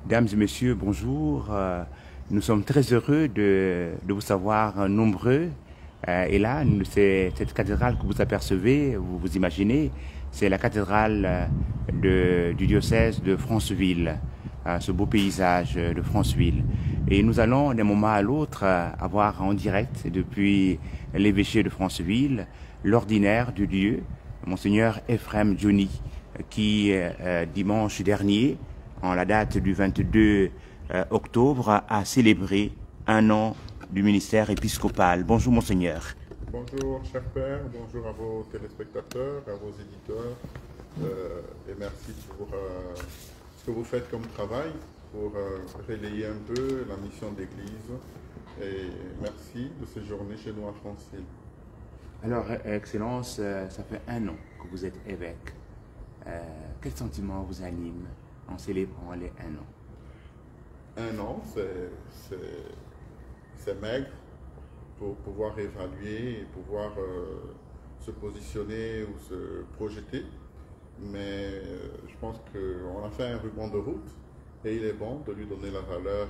Dames et messieurs, bonjour. Nous sommes très heureux de vous savoir nombreux. Et là, cette cathédrale que vous apercevez, vous imaginez, c'est la cathédrale du diocèse de Franceville, ce beau paysage de Franceville. Et nous allons d'un moment à l'autre avoir en direct depuis l'évêché de Franceville l'ordinaire du lieu, Monseigneur Ephrem Johnny, qui dimanche dernier, en la date du 22 octobre, a célébré un an du ministère épiscopal. Bonjour Monseigneur. Bonjour cher Père, bonjour à vos téléspectateurs, à vos éditeurs, et merci pour ce que vous faites comme travail pour relayer un peu la mission d'Église, et merci de séjourner chez nous à Franceville. Alors, Excellence, ça fait un an que vous êtes évêque. Quel sentiment vous anime en célébrant les un an? Un an, c'est maigre pour pouvoir évaluer et pouvoir se positionner ou se projeter. Mais je pense qu'on a fait un ruban de route et il est bon de lui donner la valeur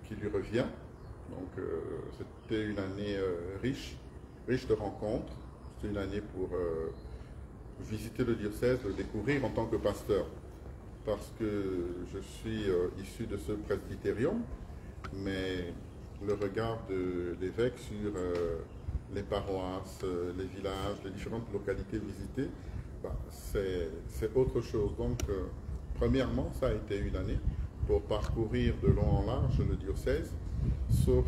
qui lui revient. Donc c'était une année riche de rencontres. C'était une année pour visiter le diocèse, le découvrir en tant que pasteur. Parce que je suis issu de ce presbytérium, mais le regard de l'évêque sur les paroisses, les villages, les différentes localités visitées, c'est autre chose. Donc, premièrement, ça a été une année pour parcourir de long en large le diocèse, sauf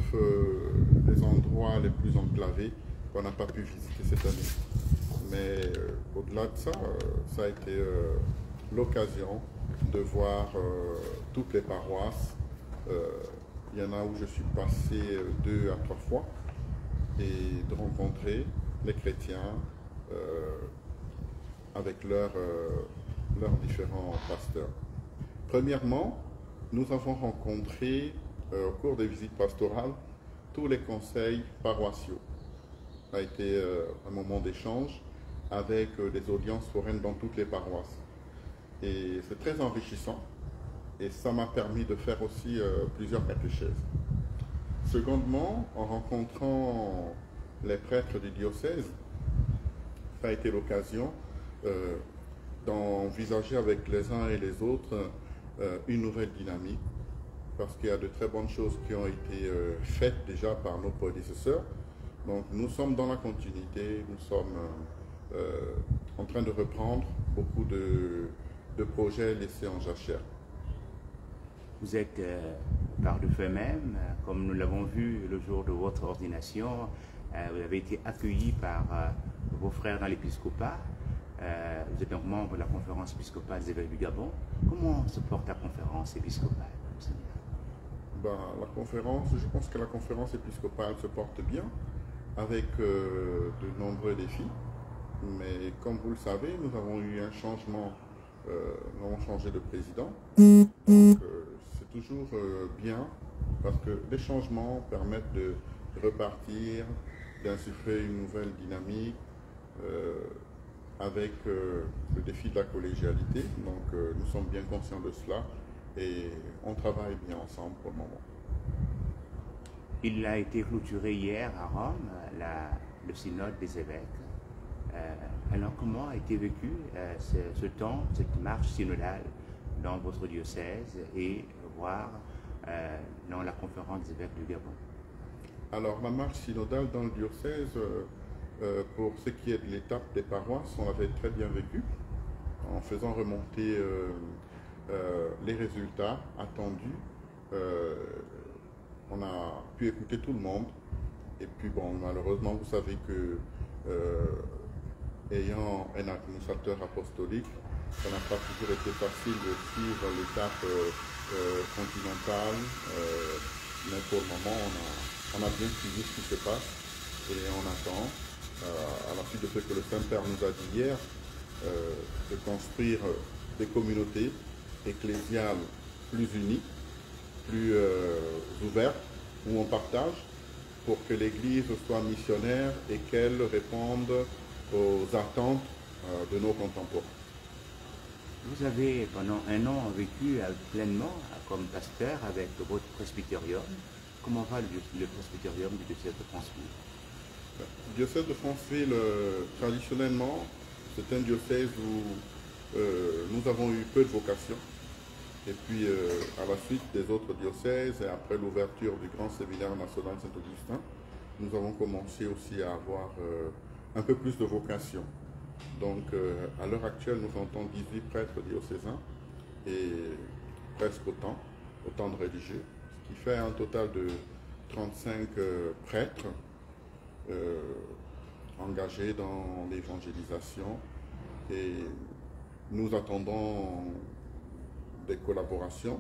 les endroits les plus enclavés qu'on n'a pas pu visiter cette année. Mais au-delà de ça, ça a été l'occasion de voir toutes les paroisses. Il y en a où je suis passé 2 à 3 fois et de rencontrer les chrétiens avec leurs différents pasteurs. Premièrement, nous avons rencontré au cours des visites pastorales tous les conseils paroissiaux. Ça a été un moment d'échange avec des audiences foraines dans toutes les paroisses. Et c'est très enrichissant et ça m'a permis de faire aussi plusieurs catéchèses. Secondement, en rencontrant les prêtres du diocèse, ça a été l'occasion d'envisager avec les uns et les autres une nouvelle dynamique, parce qu'il y a de très bonnes choses qui ont été faites déjà par nos prédécesseurs. Donc nous sommes dans la continuité, nous sommes en train de reprendre beaucoup de projets laissés en jachère. Vous êtes par le fait même, comme nous l'avons vu le jour de votre ordination, vous avez été accueilli par vos frères dans l'épiscopat. Vous êtes donc membre de la conférence épiscopale des évêques du Gabon. Comment se porte la conférence épiscopale? La conférence, je pense que la conférence épiscopale se porte bien, avec de nombreux défis. Mais comme vous le savez, nous avons eu un changement, nous avons changé de président. Donc c'est toujours bien, parce que les changements permettent de repartir, d'insuffler une nouvelle dynamique avec le défi de la collégialité. Donc nous sommes bien conscients de cela et on travaille bien ensemble pour le moment. Il a été clôturé hier à Rome, le synode des évêques. Alors comment a été vécu ce temps, cette marche synodale dans votre diocèse et voir dans la conférence des évêques du Gabon? Alors la marche synodale dans le diocèse, pour ce qui est de l'étape des paroisses, on l'avait très bien vécu en faisant remonter les résultats attendus. On a pu écouter tout le monde et puis bon, malheureusement vous savez que ayant un administrateur apostolique, ça n'a pas toujours été facile de suivre l'étape continentale, mais pour le moment on a bien suivi ce qui se passe et on attend, à la suite de ce que le Saint-Père nous a dit hier, de construire des communautés ecclésiales plus unies, plus ouvertes, où on partage, pour que l'Église soit missionnaire et qu'elle réponde aux attentes de nos contemporains. Vous avez pendant un an vécu pleinement comme pasteur avec votre presbytérium. Comment va le presbytérium du diocèse de Franceville? Le diocèse de Franceville, traditionnellement, c'est un diocèse où nous avons eu peu de vocations. Et puis, à la suite des autres diocèses, et après l'ouverture du grand séminaire national Saint-Augustin, nous avons commencé aussi à avoir un peu plus de vocations. Donc, à l'heure actuelle, nous comptons 18 prêtres diocésains et presque autant de religieux, ce qui fait un total de 35 prêtres engagés dans l'évangélisation. Et nous attendons des collaborations,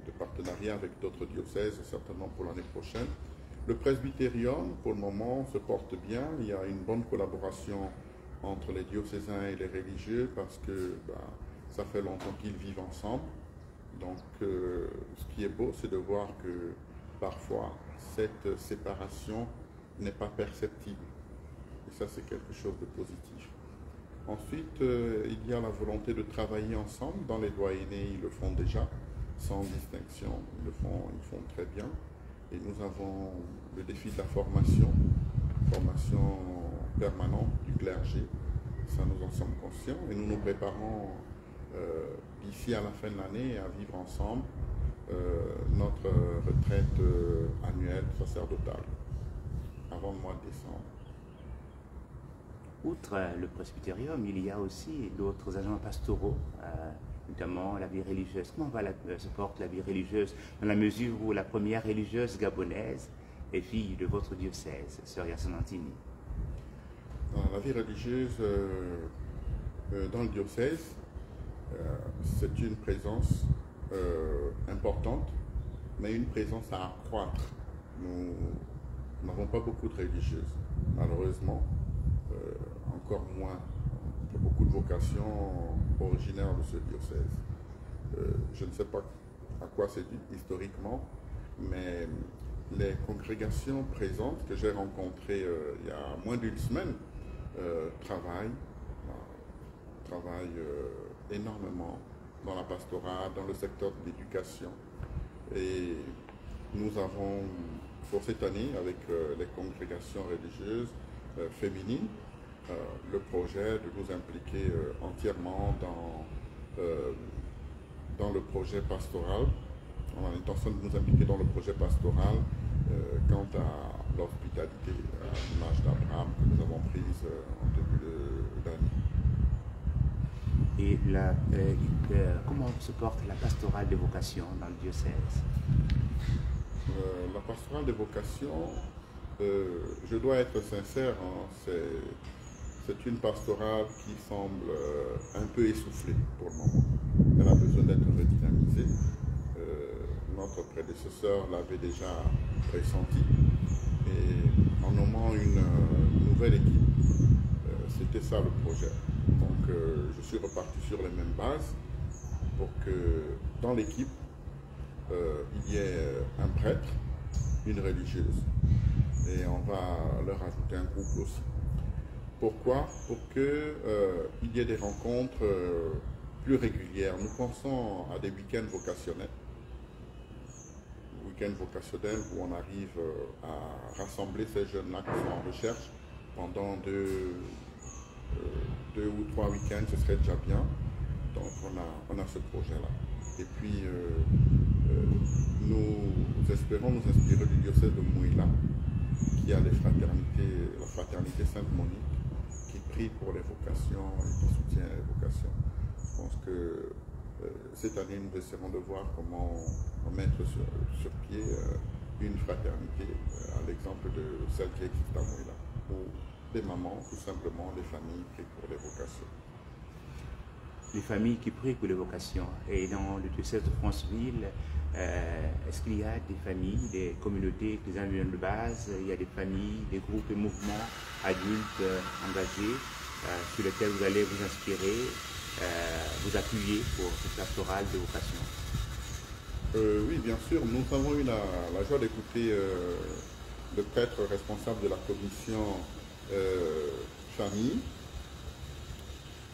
de partenariats avec d'autres diocèses, certainement pour l'année prochaine. Le presbytérium, pour le moment, se porte bien. Il y a une bonne collaboration entre les diocésains et les religieux parce que ça fait longtemps qu'ils vivent ensemble. Donc, ce qui est beau, c'est de voir que parfois, cette séparation n'est pas perceptible. Et ça, c'est quelque chose de positif. Ensuite, il y a la volonté de travailler ensemble. Dans les doyennés, ils le font déjà, sans distinction. Ils le font très bien. Et nous avons le défi de la formation permanente du clergé. Ça, nous en sommes conscients. Et nous nous préparons d'ici à la fin de l'année à vivre ensemble notre retraite annuelle sacerdotale, avant le mois de décembre. Outre le presbytérium, il y a aussi d'autres agents pastoraux, notamment la vie religieuse. Comment se porte la vie religieuse dans la mesure où la première religieuse gabonaise est fille de votre diocèse, Sœur Yassine Antini? La vie religieuse dans le diocèse, c'est une présence importante, mais une présence à accroître. Nous n'avons pas beaucoup de religieuses, malheureusement. Encore moins que beaucoup de vocations originaires de ce diocèse. Je ne sais pas à quoi c'est dû historiquement, mais les congrégations présentes que j'ai rencontrées il y a moins d'une semaine travaillent énormément dans la pastorale, dans le secteur de l'éducation. Et nous avons, pour cette année, avec les congrégations religieuses féminines, le projet de nous impliquer entièrement dans le projet pastoral. On a l'intention de nous impliquer dans le projet pastoral quant à l'hospitalité, à l'image d'Abraham que nous avons prise en début d'année. Et comment se porte la pastorale des vocations dans le diocèse? La pastorale des vocations, je dois être sincère, c'est une pastorale qui semble un peu essoufflée pour le moment. Elle a besoin d'être redynamisée. Notre prédécesseur l'avait déjà pressenti. Et en nommant une nouvelle équipe, c'était ça le projet. Donc je suis reparti sur les mêmes bases pour que dans l'équipe, il y ait un prêtre, une religieuse. Et on va leur ajouter un couple aussi. Pourquoi? Pour qu'il y ait des rencontres plus régulières. Nous pensons à des week-ends vocationnels. Week-end vocationnel où on arrive à rassembler ces jeunes-là qui sont en recherche pendant deux ou trois week-ends, ce serait déjà bien. Donc on a ce projet-là. Et puis nous espérons nous inspirer du diocèse de Mouila, qui a la fraternité Sainte-Monique, qui prie pour les vocations et qui soutient les vocations. Je pense que cette année, nous essaierons de voir comment mettre sur pied une fraternité, à l'exemple de celle qui existe à Mouila, où des mamans, tout simplement, des familles prient pour les vocations. Les familles qui prient pour les vocations. Et dans le diocèse de Franceville, est-ce qu'il y a des familles, des communautés, des amis de base, il y a des familles, des groupes et mouvements adultes engagés sur lesquels vous allez vous inspirer, vous appuyer pour cette pastorale de vocation? Oui, bien sûr. Nous avons eu la joie d'écouter le prêtre responsable de la commission famille,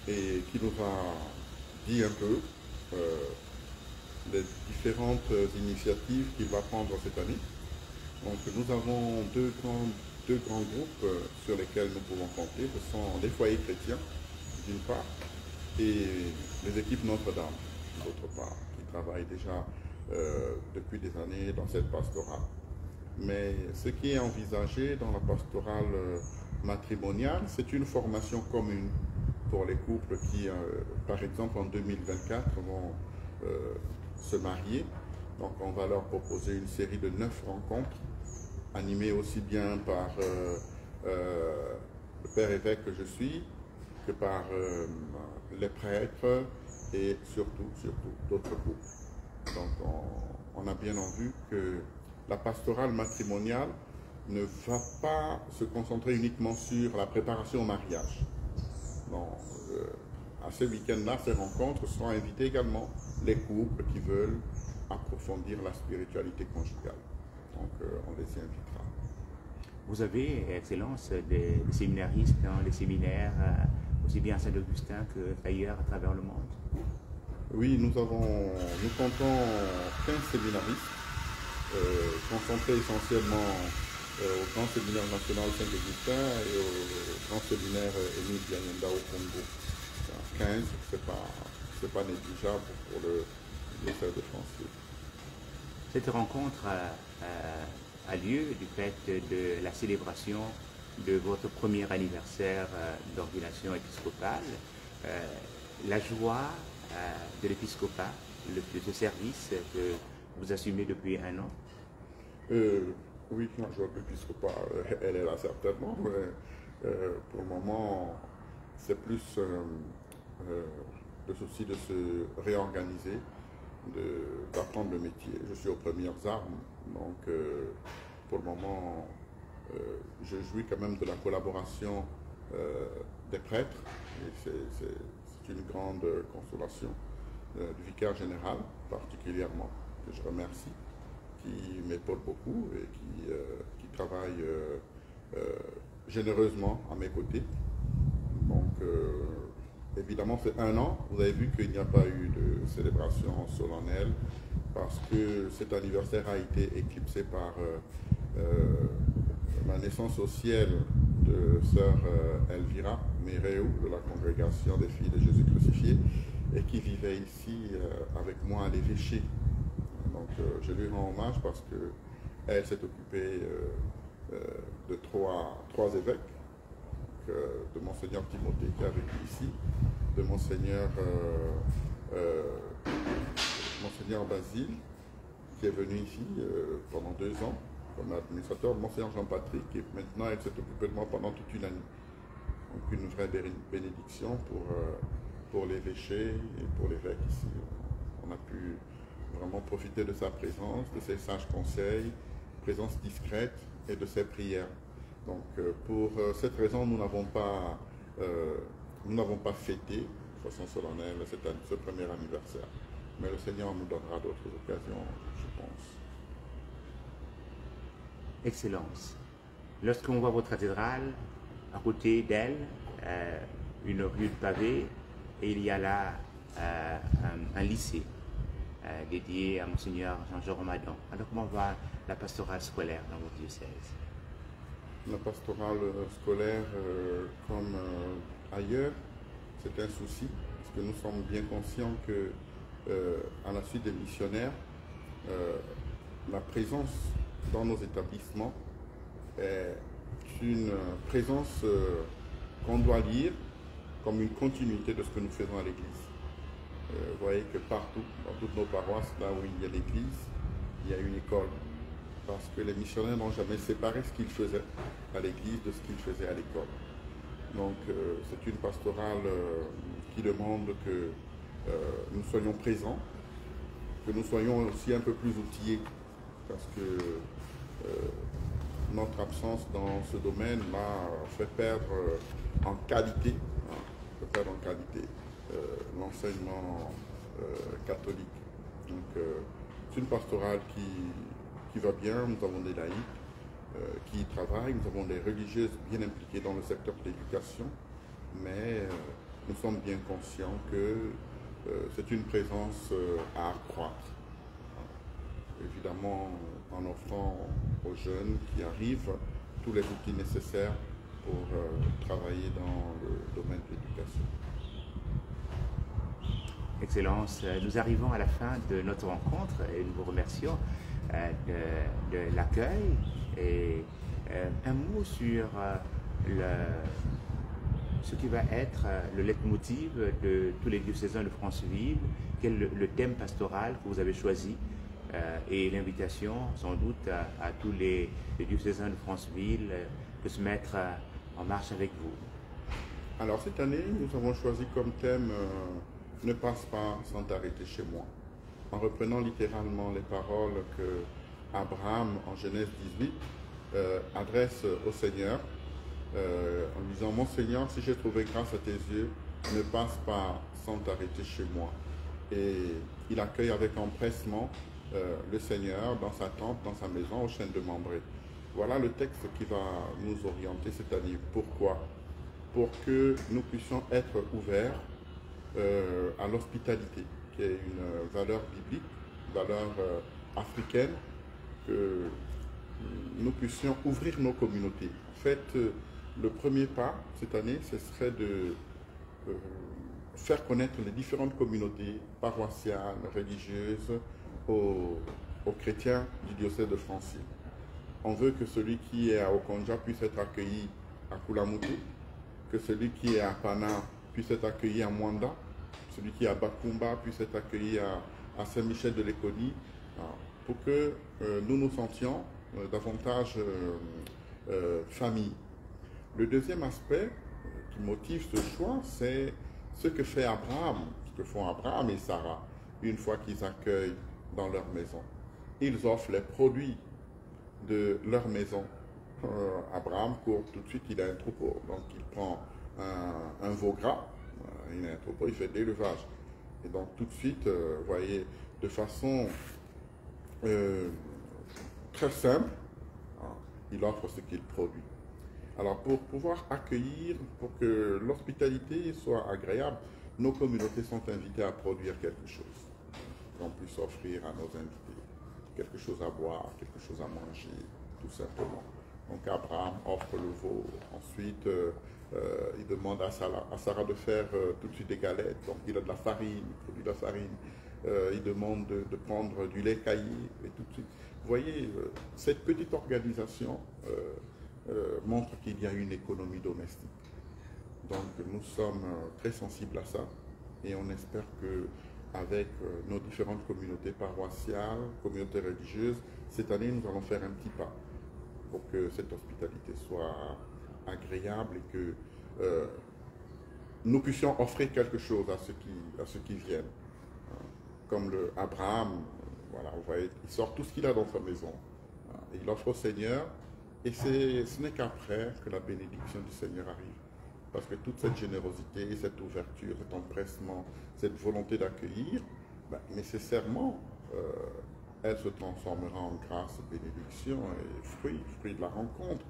et qui nous a dit un peu les différentes initiatives qu'il va prendre cette année. Donc nous avons deux grands groupes sur lesquels nous pouvons compter. Ce sont les foyers chrétiens, d'une part, et les équipes Notre-Dame, d'autre part, qui travaillent déjà depuis des années dans cette pastorale. Mais ce qui est envisagé dans la pastorale matrimoniale, c'est une formation commune pour les couples qui, par exemple, en 2024, vont se marier. Donc on va leur proposer une série de 9 rencontres, animées aussi bien par le père évêque que je suis, que par les prêtres et surtout d'autres couples. Donc on a bien en vue que la pastorale matrimoniale ne va pas se concentrer uniquement sur la préparation au mariage. Non, à ces week-ends-là, ces rencontres seront invitées également les couples qui veulent approfondir la spiritualité conjugale. Donc on les y invitera. Vous avez, Excellence, des séminaristes dans les séminaires, aussi bien à Saint-Augustin qu'ailleurs à travers le monde? Oui, nous comptons 15 séminaristes, concentrés essentiellement au Grand Séminaire National Saint-Augustin et au Grand Séminaire Émile Bianyenda au Congo. 15, c'est pas négligeable pour le diocèse de Francis. Cette rencontre a lieu du fait de la célébration de votre premier anniversaire d'ordination épiscopale. La joie de l'épiscopat, de ce service que vous assumez depuis un an? Oui, la joie de l'épiscopat, elle est là certainement, mais pour le moment, c'est plus le souci de se réorganiser, d'apprendre le métier. Je suis aux premières armes, donc pour le moment, je jouis quand même de la collaboration des prêtres, et c'est une grande consolation, du vicaire général particulièrement, que je remercie, qui m'épaule beaucoup et qui travaille généreusement à mes côtés. Donc, évidemment, c'est un an. Vous avez vu qu'il n'y a pas eu de célébration solennelle parce que cet anniversaire a été éclipsé par la naissance au ciel de sœur Elvira Méréou de la congrégation des filles de Jésus crucifié et qui vivait ici avec moi à l'évêché. Donc je lui rends hommage parce qu'elle s'est occupée de trois évêques, de Monseigneur Timothée qui est avec lui ici, de Monseigneur Basile qui est venu ici pendant 2 ans comme administrateur, de Monseigneur Jean-Patrick, et maintenant elle s'est occupée de moi pendant toute une année. Donc une vraie bénédiction pour l'évêché et pour l'évêque ici. On a pu vraiment profiter de sa présence, de ses sages conseils, présence discrète et de ses prières. Donc pour cette raison, nous n'avons pas fêté de façon solennelle ce premier anniversaire. Mais le Seigneur nous donnera d'autres occasions, je pense. Excellence, lorsqu'on voit votre cathédrale, à côté d'elle, une rue de pavés, et il y a là un lycée dédié à Monseigneur Jean-Jean Ramadan. Alors comment va la pastorale scolaire dans votre diocèse? La pastorale scolaire, comme ailleurs, c'est un souci, parce que nous sommes bien conscients que, à la suite des missionnaires, la présence dans nos établissements est une présence qu'on doit lire comme une continuité de ce que nous faisons à l'église. Vous voyez que partout, dans toutes nos paroisses, là où il y a l'église, il y a une école. Parce que les missionnaires n'ont jamais séparé ce qu'ils faisaient à l'église de ce qu'ils faisaient à l'école. Donc c'est une pastorale qui demande que nous soyons présents, que nous soyons aussi un peu plus outillés, parce que notre absence dans ce domaine m'a fait perdre en qualité, l'enseignement catholique. Donc c'est une pastorale qui va bien. Nous avons des laïcs qui y travaillent, nous avons des religieuses bien impliquées dans le secteur de l'éducation, mais nous sommes bien conscients que c'est une présence à accroître. Évidemment, en offrant aux jeunes qui arrivent tous les outils nécessaires pour travailler dans le domaine de l'éducation. Excellence, nous arrivons à la fin de notre rencontre et nous vous remercions de l'accueil et un mot sur ce qui va être le leitmotiv de tous les diocésains de Franceville, quel est le thème pastoral que vous avez choisi et l'invitation sans doute à tous les diocésains de Franceville de se mettre en marche avec vous. Alors cette année, nous avons choisi comme thème ne passe pas sans t'arrêter chez moi, en reprenant littéralement les paroles que Abraham en Genèse 18 adresse au Seigneur en disant mon Seigneur, si j'ai trouvé grâce à tes yeux, ne passe pas sans t'arrêter chez moi. Et il accueille avec empressement le Seigneur dans sa tente, dans sa maison au chêne de Mambré. Voilà le texte qui va nous orienter cette année. Pourquoi? Pour que nous puissions être ouverts à l'hospitalité, qui est une valeur biblique, valeur africaine, que nous puissions ouvrir nos communautés. En fait, le premier pas cette année, ce serait de faire connaître les différentes communautés paroissiales, religieuses aux chrétiens du diocèse de Franceville. On veut que celui qui est à Okonja puisse être accueilli à Koulamoutou, que celui qui est à Pana puisse être accueilli à Mwanda, celui qui est à Bakumba puisse être accueilli à Saint-Michel-de-Léconie, pour que nous nous sentions davantage famille. Le deuxième aspect qui motive ce choix, c'est ce que fait Abraham, ce que font Abraham et Sarah, une fois qu'ils accueillent dans leur maison. Ils offrent les produits de leur maison. Abraham court tout de suite, il a un troupeau, donc il prend un veau gras, il a un troupeau, il fait de l'élevage. Et donc tout de suite, vous voyez, de façon très simple, il offre ce qu'il produit. Alors pour pouvoir accueillir, pour que l'hospitalité soit agréable, nos communautés sont invitées à produire quelque chose qu'on puisse offrir à nos invités. Quelque chose à boire, quelque chose à manger, tout simplement. Donc Abraham offre le veau, ensuite il demande à Sarah de faire tout de suite des galettes, donc il a de la farine, il produit de la farine, il demande de prendre du lait caillé, et tout de suite. Vous voyez, cette petite organisation montre qu'il y a une économie domestique. Donc nous sommes très sensibles à ça et on espère que avec nos différentes communautés paroissiales, communautés religieuses, cette année nous allons faire un petit pas pour que cette hospitalité soit agréable et que nous puissions offrir quelque chose à ceux qui viennent. Comme le Abraham, voilà, vous voyez, il sort tout ce qu'il a dans sa maison. Il offre au Seigneur et ce n'est qu'après que la bénédiction du Seigneur arrive. Parce que toute cette générosité, cette ouverture, cet empressement, cette volonté d'accueillir, nécessairement, elle se transformera en grâce, bénédiction et fruit de la rencontre.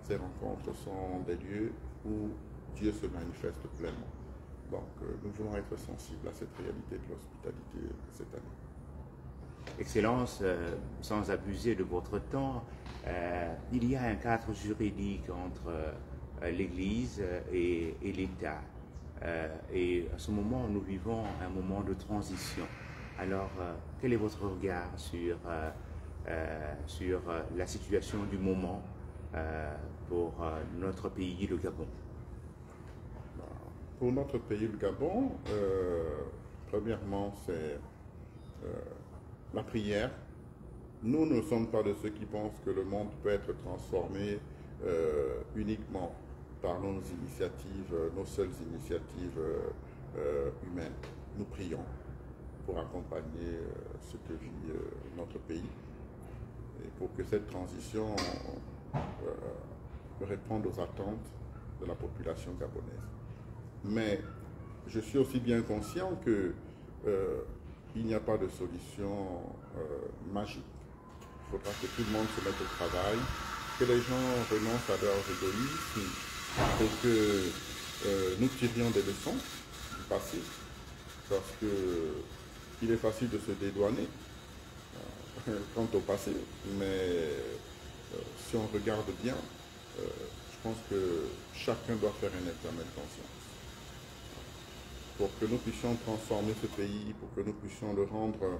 Ces rencontres sont des lieux où Dieu se manifeste pleinement. Donc, nous voulons être sensibles à cette réalité de l'hospitalité cette année. Excellence, sans abuser de votre temps, il y a un cadre juridique entre l'Église et l'État. Et à ce moment, nous vivons un moment de transition. Alors, quel est votre regard sur la situation du moment pour notre pays, le Gabon? Pour notre pays, le Gabon, premièrement, c'est la prière. Nous ne sommes pas de ceux qui pensent que le monde peut être transformé uniquement par nos initiatives, nos seules initiatives humaines. Nous prions pour accompagner ce que vit notre pays et pour que cette transition réponde aux attentes de la population gabonaise. Mais je suis aussi bien conscient que il n'y a pas de solution magique. Il faudra que tout le monde se mette au travail, que les gens renoncent à leur égoïsme et que nous tirions des leçons du passé, parce qu'il est facile de se dédouaner quant au passé, mais si on regarde bien, je pense que chacun doit faire un examen de conscience pour que nous puissions transformer ce pays, pour que nous puissions le rendre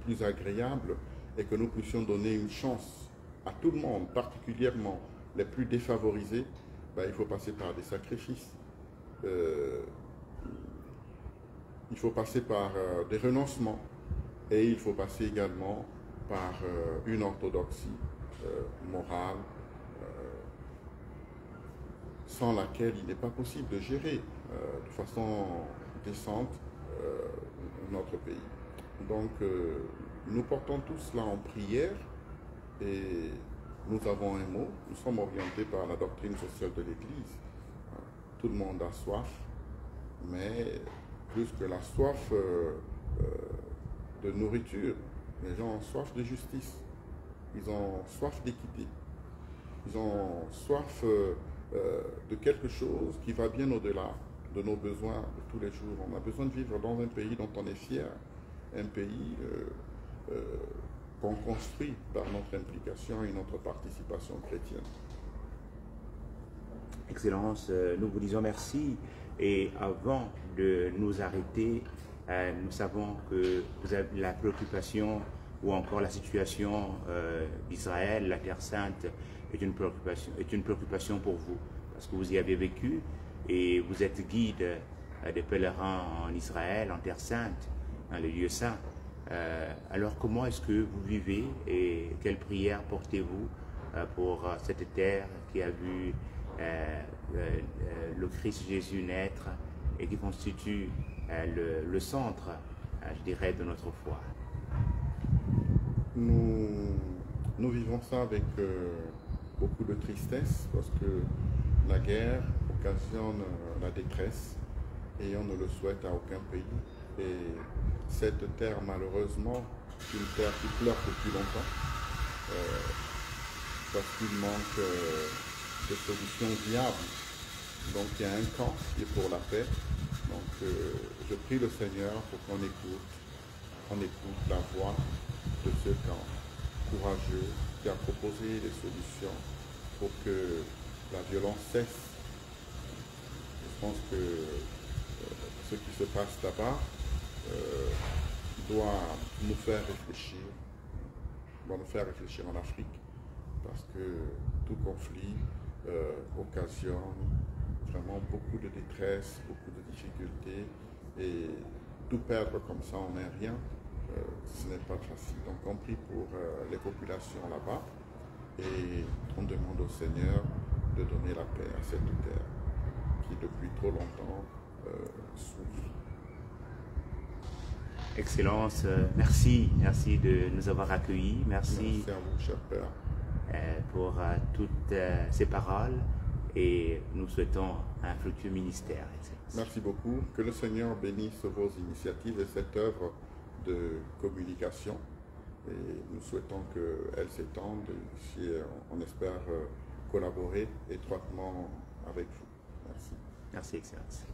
plus agréable et que nous puissions donner une chance à tout le monde, particulièrement les plus défavorisés. Il faut passer par des sacrifices. Il faut passer par des renoncements et il faut passer également par une orthodoxie morale sans laquelle il n'est pas possible de gérer de façon décente notre pays. Donc nous portons tout cela en prière et nous avons un mot, nous sommes orientés par la doctrine sociale de l'Église. Tout le monde a soif, mais plus que la soif de nourriture, les gens ont soif de justice, ils ont soif d'équité, ils ont soif de quelque chose qui va bien au-delà de nos besoins de tous les jours. On a besoin de vivre dans un pays dont on est fier, un pays qu'on construit par notre implication et notre participation chrétienne. Excellence, nous vous disons merci. Et avant de nous arrêter, nous savons que vous avez la préoccupation ou encore la situation d'Israël, la Terre Sainte, est une préoccupation pour vous, parce que vous y avez vécu et vous êtes guide des pèlerins en Israël, en Terre Sainte, dans les lieux saints. Alors comment est-ce que vous vivez et quelle prière portez-vous pour cette terre qui a vu le Christ Jésus naître et qui constitue le centre, je dirais, de notre foi? Nous vivons ça avec beaucoup de tristesse parce que la guerre occasionne la détresse et on ne le souhaite à aucun pays. Et cette terre, malheureusement, est une terre qui pleure depuis longtemps parce qu'il manque de solutions viables. Donc il y a un camp qui est pour la paix. Donc je prie le Seigneur pour qu'on écoute la voix de ce camp courageux qui a proposé des solutions pour que la violence cesse. Je pense que ce qui se passe là-bas doit nous faire réfléchir, en Afrique, parce que tout conflit occasionne vraiment beaucoup de détresse, beaucoup de difficultés, et tout perdre comme ça en un rien, ce n'est pas facile. Donc on prie pour les populations là-bas et on demande au Seigneur de donner la paix à cette terre qui depuis trop longtemps souffre. Excellence, merci de nous avoir accueillis, merci à vous, cher Père, pour toutes ces paroles et nous souhaitons un fructueux ministère. Excellence. Merci beaucoup, que le Seigneur bénisse vos initiatives et cette œuvre de communication et nous souhaitons qu'elle s'étende si on espère collaborer étroitement avec vous. Merci. Merci, Excellence.